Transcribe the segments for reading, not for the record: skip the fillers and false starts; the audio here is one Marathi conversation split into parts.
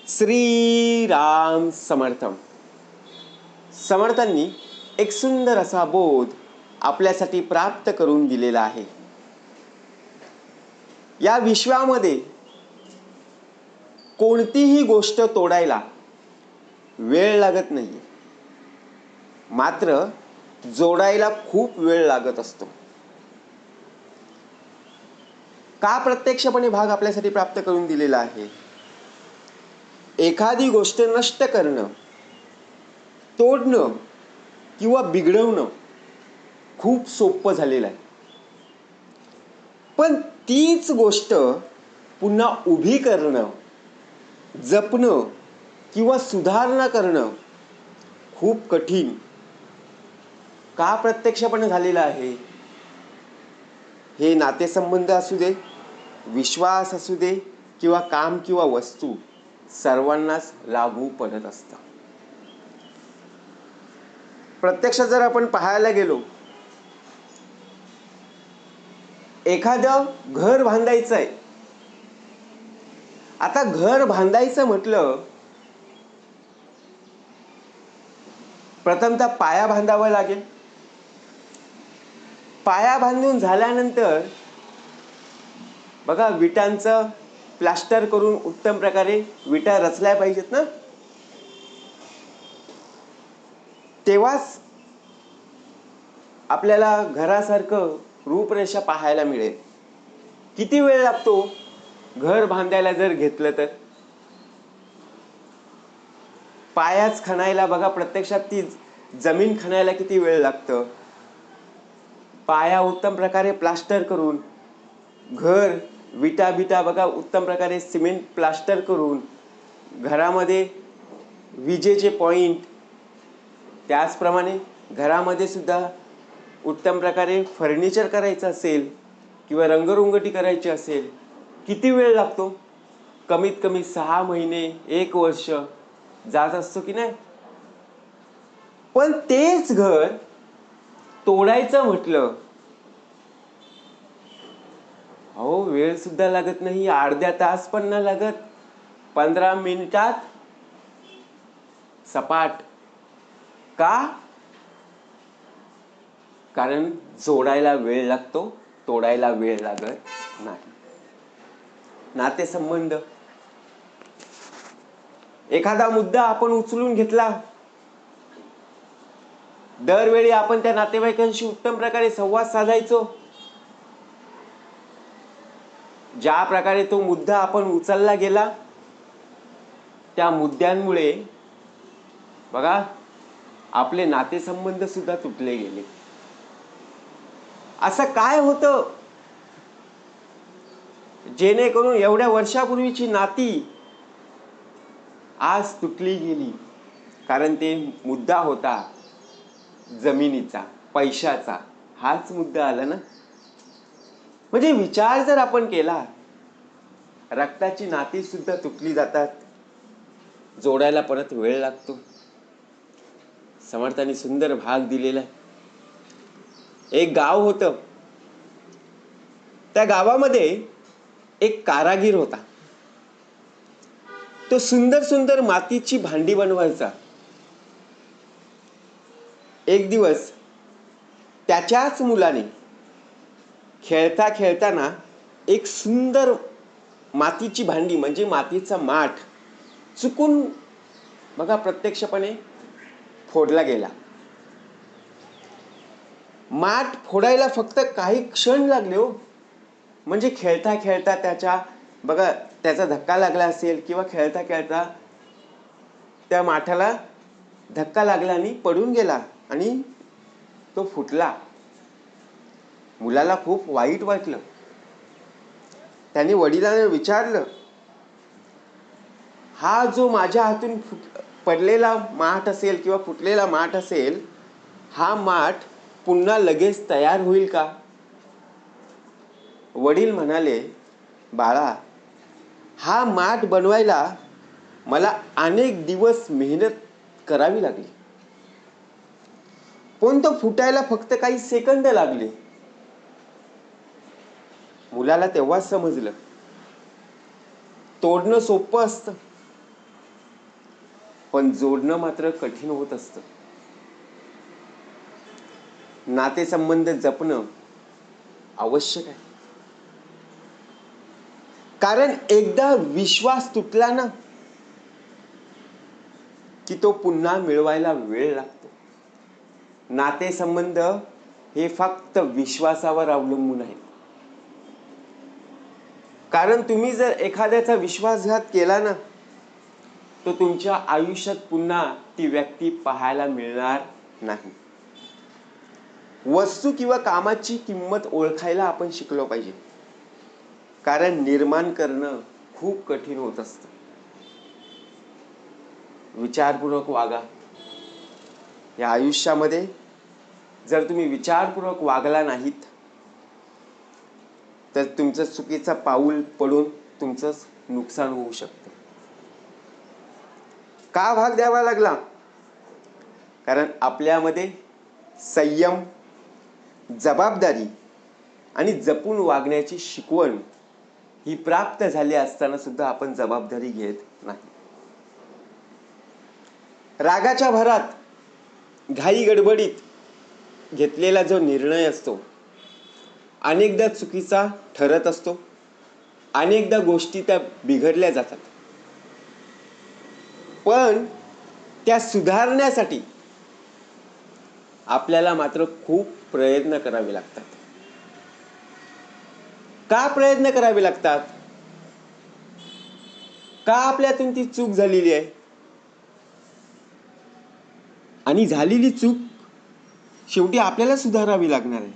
श्री राम समर्थम. समर्थांनी एक सुंदर असा बोध आपल्यासाठी प्राप्त करून दिलेला आहे. या विश्वामध्ये कोणतीही गोष्ट तोडायला वेळ लागत नाही, मात्र जोडायला खूप वेळ लागत असतो. का प्रत्यक्षपणे भाग आपल्यासाठी प्राप्त करून दिलेला आहे? एखादी गोष्ट नष्ट करणं, तोडणं किंवा बिघडवणं खूप सोपं झालेलं आहे, पण तीच गोष्ट पुन्हा उभी करणं, जपणं किंवा सुधारणा करणं खूप कठीण का प्रत्यक्षपणे झालेलं आहे? हे नातेसंबंध असू दे, विश्वास असू दे किंवा काम किंवा वस्तू, सर्वांनाच लागू पडत असतं. प्रत्यक्षात जर आपण पाहायला गेलो, एखादं घर बांधायचं आहे. आता घर बांधायचं म्हटलं, प्रथमतः पाया बांधावा लागेल. पाया बांधून झाल्यानंतर बघा, विटांचं प्लास्टर करून उत्तम प्रकारे विटा रचल्या पाहिजेत ना, तेव्हाच आपल्याला घरासारखं रूपरेषा पाहायला मिळेल. किती वेळ लागतो घर बांधायला जर घेतलं तर? पायाच खणायला बघा, प्रत्यक्षात ती जमीन खणायला किती वेळ लागतं. पाया उत्तम प्रकारे प्लास्टर करून, घर विटा बिटा बघा उत्तम प्रकारे सिमेंट प्लास्टर करून, घरामध्ये विजेचे पॉइंट, त्याचप्रमाणे घरामध्ये सुद्धा उत्तम प्रकारे फर्निचर करायचं असेल किंवा रंगरंगोटी करायची असेल, किती वेळ लागतो? कमीत कमी 6 महिने, 1 वर्ष जात असतो की नाही? पण तेच घर तोडायचं म्हटलं, अहो वेळ सुद्धा लागत नाही, अर्ध्या तास पण नाही लागत, 15 मिनिटात सपाट. का? कारण जोडायला वेळ लागतो, तोडायला वेळ लागत नाही. नातेसंबंध, एखादा मुद्दा आपण उचलून घेतला, दरवेळी आपण त्या नातेवाईकांशी उत्तम प्रकारे संवाद साधायचो. ज्या प्रकारे तो मुद्दा आपण उचलला गेला, त्या मुद्द्यांमुळे बघा आपले नातेसंबंध सुद्धा तुटले गेले. असं काय होतं जेणेकरून एवढ्या वर्षापूर्वीची नाती आज तुटली गेली? कारण ते मुद्दा होता जमिनीचा, पैशाचा. हाच मुद्दा आला ना. म्हणजे विचार जर आपण केला, रक्ताची नाती सुद्धा तुटली जातात, जोडायला परत वेळ लागतो. समर्थांनी सुंदर भाग दिलेला आहे. एक गाव होतं, त्या गावामध्ये एक कारागीर होता. तो सुंदर सुंदर मातीची भांडी बनवायचा. एक दिवस त्याच्याच मुलाने खेळता खेळताना एक सुंदर मातीची भांडी, म्हणजे मातीचा माठ, चुकून बघा प्रत्यक्षपणे फोडला गेला. माठ फोडायला फक्त काही क्षण लागले हो. म्हणजे खेळता खेळता त्याचा धक्का लागला असेल किंवा खेळता खेळता त्या माठाला धक्का लागला आणि पडून गेला आणि तो फुटला. मुलाला खूप वाईट वाटलं. त्याने वडिलांना विचारलं, हा जो माझ्या हातून पडलेला माठ असेल किंवा फुटलेला माठ असेल, हा माठ पुन्हा लगेच तयार होईल का? वडील म्हणाले, बाळा, हा माठ बनवायला मला अनेक दिवस मेहनत करावी लागली, पण तो फुटायला फक्त काही सेकंद लागले. मुलाला तेव्हाच समजलं, तोडणं सोपं असतं, पण जोडणं मात्र कठीण होत असतं. नातेसंबंध जपणं आवश्यक आहे. कारण एकदा विश्वास तुटला ना की तो पुन्हा मिळवायला वेळ लागतो. नातेसंबंध हे फक्त विश्वासावर अवलंबून आहेत. कारण तुम्ही जर एखाद्याचा विश्वासघात केला ना तर तुमच्या आयुष्यात पुन्हा ती व्यक्ती पाहायला मिळणार नाही. वस्तू किंवा कामाची किंमत ओळखायला आपण शिकलो पाहिजे. कारण निर्माण करणं खूप कठीण होत असतं. विचारपूर्वक वागा. या आयुष्यामध्ये जर तुम्ही विचारपूर्वक वागला नाहीत तर तुमचं चुकीचं पाऊल पडून तुमचं नुकसान होऊ शकतं. का भाग द्यावा लागला? कारण आपल्यामध्ये संयम, जबाबदारी आणि जपून वागण्याची शिकवण ही प्राप्त झाली असताना सुद्धा आपण जबाबदारी घेत नाही. रागाच्या भरात, घाई गडबडीत घेतलेला जो निर्णय असतो अनेकदा चुकीचा ठरत असतो. अनेकदा गोष्टी त्या बिघडल्या जातात. पण त्या सुधारण्यासाठी आपल्याला मात्र खूप प्रयत्न करावे लागतात. का प्रयत्न करावे लागतात? का आपल्यातून ती चूक झालेली आहे? आणि झालेली चूक शेवटी आपल्याला सुधारावी लागणार आहे.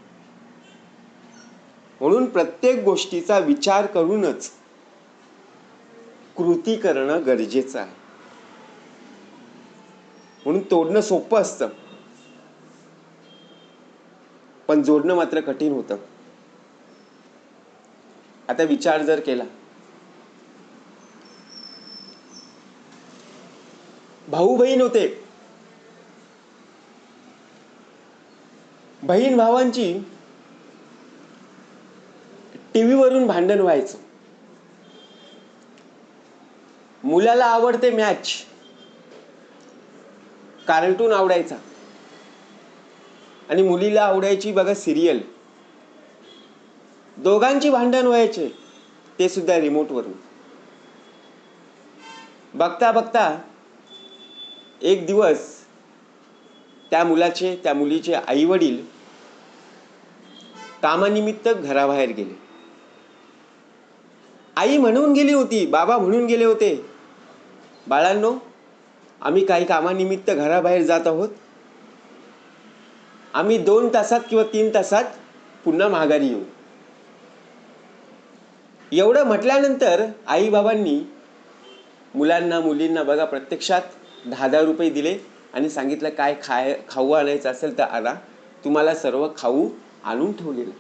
म्हणून प्रत्येक गोष्टीचा विचार करूनच कृती करणं गरजेचं आहे. म्हणून तोडणं सोपं असतं पण जोडणं मात्र कठीण होतं. आता विचार जर केला, भाऊ बहीण होते, बहीण भावांची टीव्ही वरून भांडण व्हायचं. मुलाला आवडते मॅच, कार्टून आवडायचा आणि मुलीला आवडायची बघा सिरियल. दोघांची भांडण व्हायचे ते सुद्धा रिमोट वरून. बघता बघता एक दिवस त्या मुलीचे आई वडील कामानिमित्त घराबाहेर गेले. आई म्हणून गेली होती, बाबा म्हणून गेले होते, बाळांनो आम्ही काही कामानिमित्त घराबाहेर जात आहोत, आम्ही 2 तासात किंवा 3 तासात पुन्हा माघारी येऊ. एवढं म्हटल्यानंतर आई बाबांनी मुलांना मुलींना बघा प्रत्यक्षात 10,000 रुपये दिले आणि सांगितलं काय खाऊ आणायचं असेल तर आणा, तुम्हाला सर्व खाऊ आणून ठेवलेलं.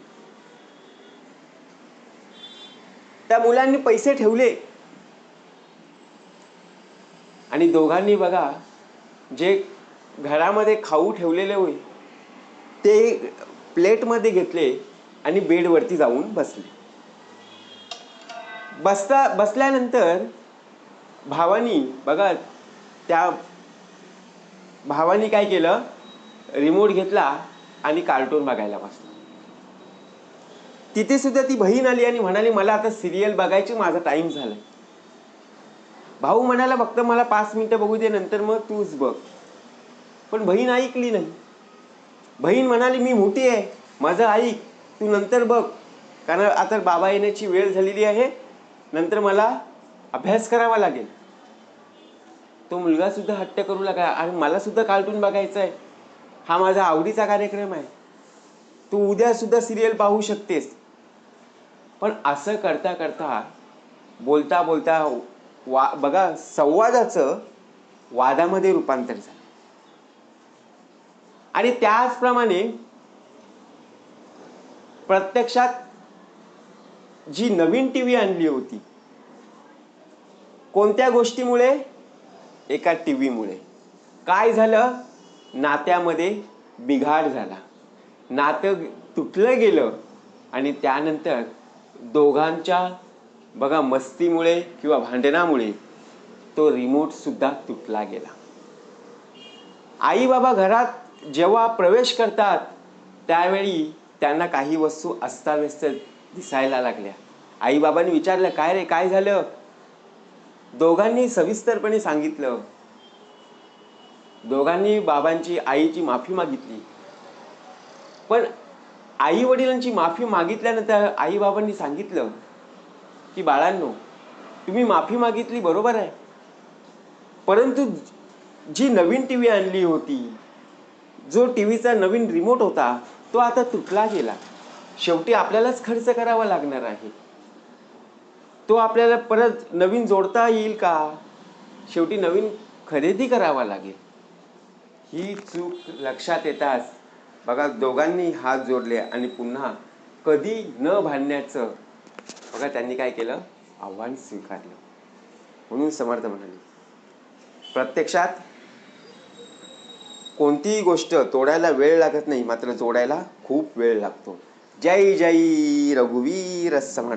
त्या मुलांनी पैसे ठेवले आणि दोघांनी बघा जे घरामध्ये खाऊ ठेवलेले होते ते प्लेटमध्ये घेतले आणि बेडवरती जाऊन बसले. बसल्यानंतर भावानी बघा त्या भावानी काय केलं, रिमोट घेतला आणि कार्टून बघायला बसला. तिथे सुद्धा ती बहीण आली आणि म्हणाली मला आता सिरियल बघायची, माझा टाइम झालाय. भाऊ म्हणाला फक्त मला 5 मिनिटं बघू दे, नंतर मग तूच बघ. पण बहीण ऐकली नाही. बहीण म्हणाली मी मोठी आहे, माझं ऐक, तू नंतर बघ, कारण आता बाबा येण्याची वेळ झालेली आहे, नंतर मला अभ्यास करावा लागेल. तो मुलगा सुद्धा हट्ट करू लागला, अरे मला सुद्धा कार्टून बघायचं आहे, हा माझा आवडीचा कार्यक्रम आहे, तू उद्या सुद्धा सिरियल पाहू शकतेस. पण असं करता करता बोलता बोलता बघा संवादाचं वादामध्ये रूपांतर झालं. आणि त्याचप्रमाणे प्रत्यक्षात जी नवीन टीव्ही आणली होती, कोणत्या गोष्टीमुळे? एका टीव्हीमुळे काय झालं, नात्यामध्ये बिघाड झाला, नातं तुटलं गेलं आणि त्यानंतर दोघांच्या बघा मस्तीमुळे किंवा भांडणामुळे तो रिमोट सुद्धा तुटला गेला. आई बाबा घरात जेव्हा प्रवेश करतात त्यावेळी त्यांना काही वस्तू अस्ताव्यस्त दिसायला लागल्या. आई बाबांनी विचारलं, काय रे, काय झालं? दोघांनी सविस्तरपणे सांगितलं. दोघांनी बाबांची आईची माफी मागितली. पण आई वडिलांची माफी मागितल्यानंतर आई बाबांनी सांगितलं की बाळांनो, तुम्ही माफी मागितली बरोबर आहे, परंतु जी नवीन टीव्ही आणली होती, जो टीव्हीचा नवीन रिमोट होता, तो आता तुटला गेला. शेवटी आपल्यालाच खर्च करावा लागणार आहे. तो आपल्याला परत नवीन जोडता येईल का? शेवटी नवीन खरेदी करावा लागेल. ही चूक लक्षात येताच बघा दोघांनी हात जोडले आणि पुन्हा कधी न भांडण्याचं बघा त्यांनी काय केलं, आव्हान स्वीकारलं. म्हणून समर्थ म्हणाले, प्रत्यक्षात कोणतीही गोष्ट तोडायला वेळ लागत नाही, मात्र जोडायला खूप वेळ लागतो. जय जय रघुवीर समर्थ.